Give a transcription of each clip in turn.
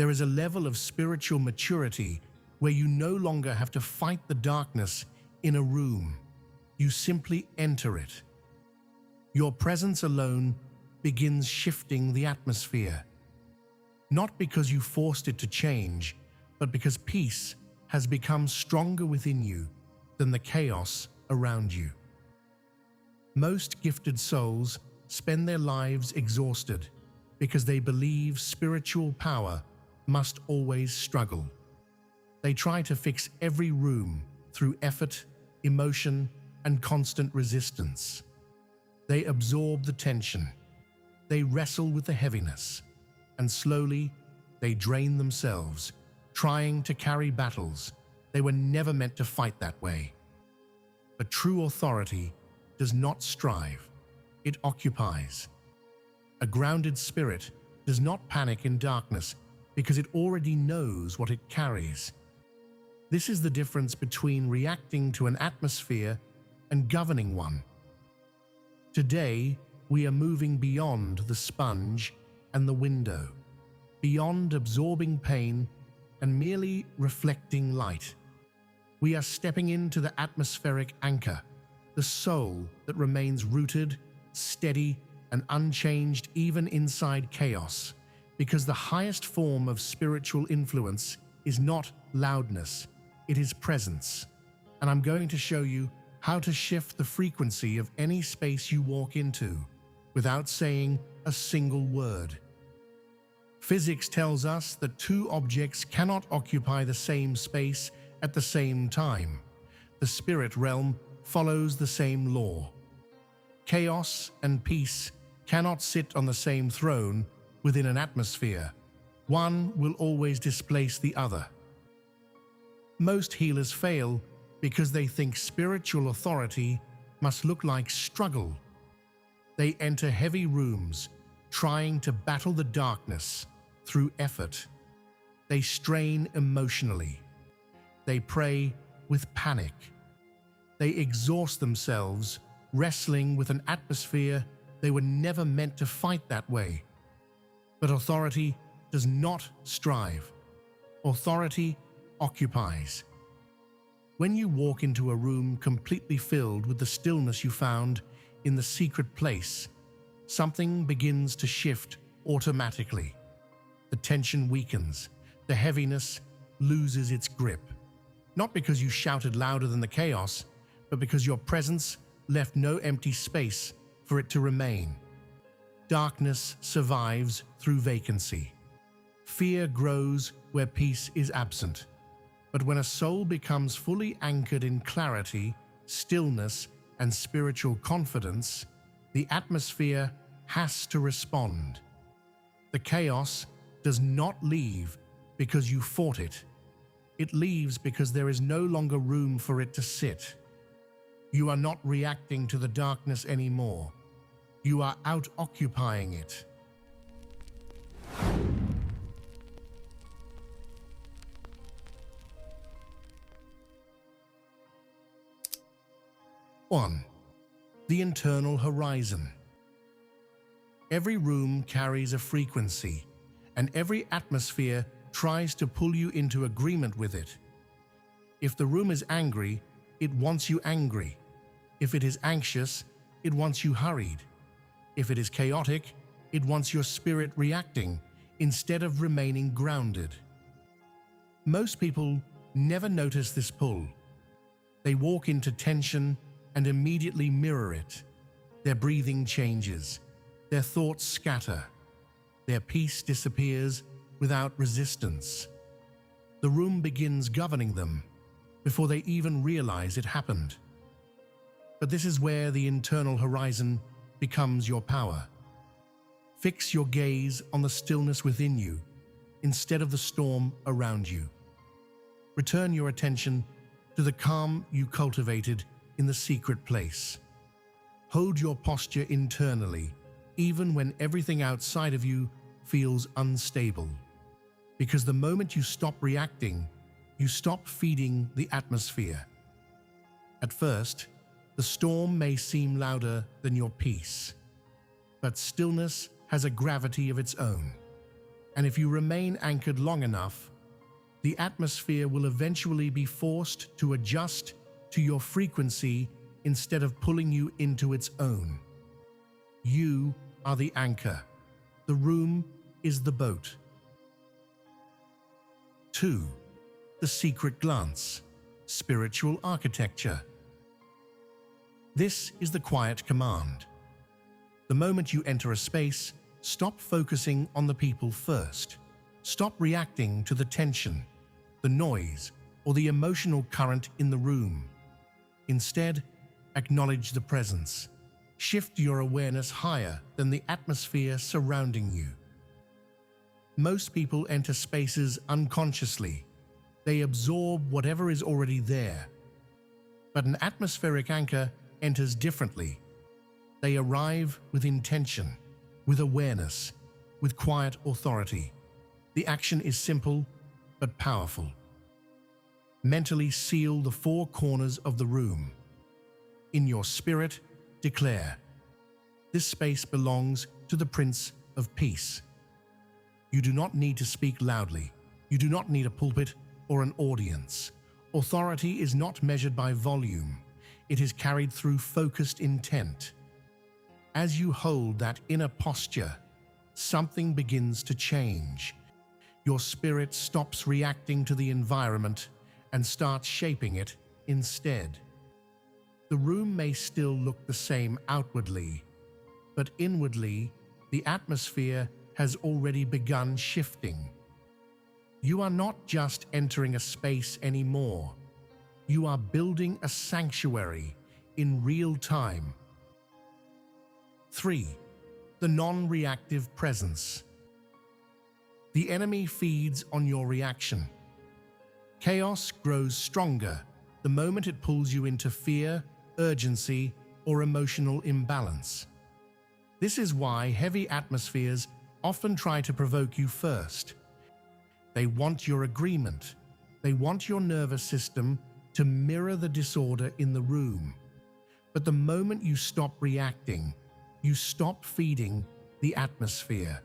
There is a level of spiritual maturity where you no longer have to fight the darkness in a room. You simply enter it. Your presence alone begins shifting the atmosphere. Not because you forced it to change, but because peace has become stronger within you than the chaos around you. Most gifted souls spend their lives exhausted because they believe spiritual power must always struggle. They try to fix every room through effort, emotion, and constant resistance. They absorb the tension. They wrestle with the heaviness, and slowly they drain themselves, trying to carry battles they were never meant to fight that way. But true authority does not strive, it occupies. A grounded spirit does not panic in darkness because it already knows what it carries. This is the difference between reacting to an atmosphere and governing one. Today, we are moving beyond the sponge and the window, beyond absorbing pain and merely reflecting light. We are stepping into the atmospheric anchor, the soul that remains rooted, steady, and unchanged even inside chaos, because the highest form of spiritual influence is not loudness, it is presence. And I'm going to show you how to shift the frequency of any space you walk into without saying a single word. Physics tells us that two objects cannot occupy the same space at the same time. The spirit realm follows the same law. Chaos and peace cannot sit on the same throne within an atmosphere. One will always displace the other. Most healers fail because they think spiritual authority must look like struggle. They enter heavy rooms trying to battle the darkness through effort. They strain emotionally. They pray with panic. They exhaust themselves, wrestling with an atmosphere they were never meant to fight that way. But authority does not strive. Authority occupies. When you walk into a room completely filled with the stillness you found in the secret place, something begins to shift automatically. The tension weakens. The heaviness loses its grip. Not because you shouted louder than the chaos, but because your presence left no empty space for it to remain. Darkness survives through vacancy. Fear grows where peace is absent. But when a soul becomes fully anchored in clarity, stillness, and spiritual confidence, the atmosphere has to respond. The chaos does not leave because you fought it. It leaves because there is no longer room for it to sit. You are not reacting to the darkness anymore. You are out-occupying it. One, the internal horizon. Every room carries a frequency, and every atmosphere tries to pull you into agreement with it. If the room is angry, it wants you angry. If it is anxious, it wants you hurried. If it is chaotic, it wants your spirit reacting instead of remaining grounded. Most people never notice this pull. They walk into tension and immediately mirror it. Their breathing changes. Their thoughts scatter. Their peace disappears without resistance. The room begins governing them before they even realize it happened. But this is where the internal horizon becomes your power. Fix your gaze on the stillness within you instead of the storm around you. Return your attention to the calm you cultivated in the secret place. Hold your posture internally, even when everything outside of you feels unstable. Because the moment you stop reacting, you stop feeding the atmosphere. At first, the storm may seem louder than your peace, but stillness has a gravity of its own. And if you remain anchored long enough, the atmosphere will eventually be forced to adjust to your frequency instead of pulling you into its own. You are the anchor. The room is the boat. 2. The secret glance, spiritual architecture. This is the quiet command. The moment you enter a space, stop focusing on the people first. Stop reacting to the tension, the noise, or the emotional current in the room. Instead, acknowledge the presence. Shift your awareness higher than the atmosphere surrounding you. Most people enter spaces unconsciously. They absorb whatever is already there. But an atmospheric anchor enters differently. They arrive with intention, with awareness, with quiet authority. The action is simple but powerful. Mentally seal the four corners of the room. In your spirit, declare, "This space belongs to the Prince of Peace." You do not need to speak loudly. You do not need a pulpit or an audience. Authority is not measured by volume. It is carried through focused intent. As you hold that inner posture, something begins to change. Your spirit stops reacting to the environment and starts shaping it instead. The room may still look the same outwardly, but inwardly, the atmosphere has already begun shifting. You are not just entering a space anymore. You are building a sanctuary in real time. 3. The non-reactive presence. The enemy feeds on your reaction. Chaos grows stronger the moment it pulls you into fear, urgency, or emotional imbalance. This is why heavy atmospheres often try to provoke you first. They want your agreement. They want your nervous system to mirror the disorder in the room. But the moment you stop reacting, you stop feeding the atmosphere.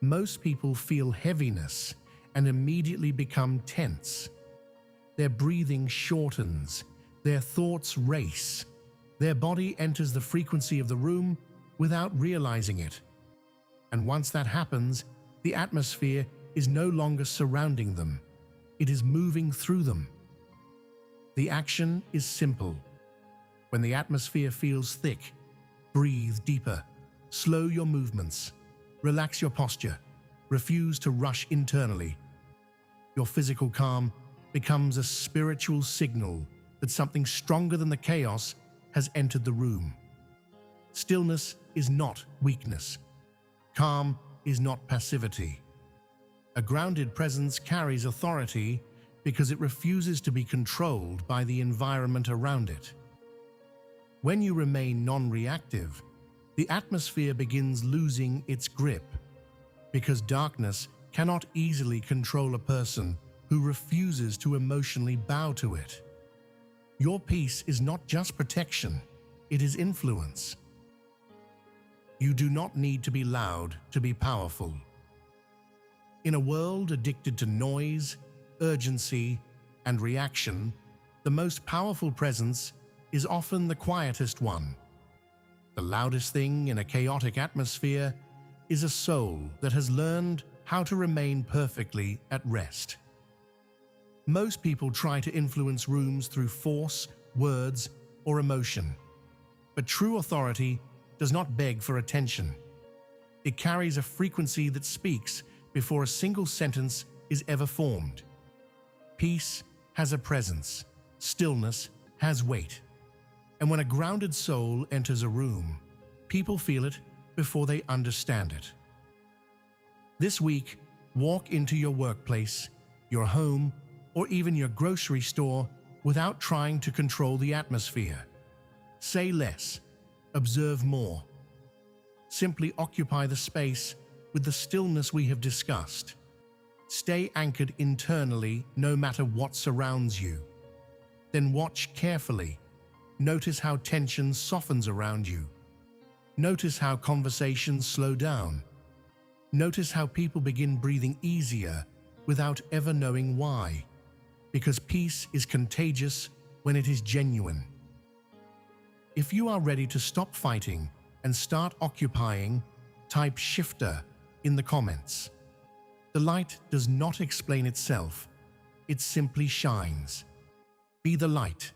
Most people feel heaviness and immediately become tense. Their breathing shortens, their thoughts race, their body enters the frequency of the room without realizing it. And once that happens, the atmosphere is no longer surrounding them. It is moving through them. The action is simple. When the atmosphere feels thick, breathe deeper, slow your movements, relax your posture, refuse to rush internally. Your physical calm becomes a spiritual signal that something stronger than the chaos has entered the room. Stillness is not weakness. Calm is not passivity. A grounded presence carries authority because it refuses to be controlled by the environment around it. When you remain non-reactive, the atmosphere begins losing its grip, because darkness cannot easily control a person who refuses to emotionally bow to it. Your peace is not just protection, it is influence. You do not need to be loud to be powerful. In a world addicted to noise, urgency, and reaction, the most powerful presence is often the quietest one. The loudest thing in a chaotic atmosphere is a soul that has learned how to remain perfectly at rest. Most people try to influence rooms through force, words, or emotion. But true authority does not beg for attention. It carries a frequency that speaks before a single sentence is ever formed. Peace has a presence. Stillness has weight. And when a grounded soul enters a room, people feel it before they understand it. This week, walk into your workplace, your home, or even your grocery store without trying to control the atmosphere. Say less, observe more. Simply occupy the space with the stillness we have discussed. Stay anchored internally no matter what surrounds you. Then watch carefully. Notice how tension softens around you. Notice how conversations slow down. Notice how people begin breathing easier without ever knowing why, because peace is contagious when it is genuine. If you are ready to stop fighting and start occupying, type shifter in the comments. The light does not explain itself, it simply shines. Be the light.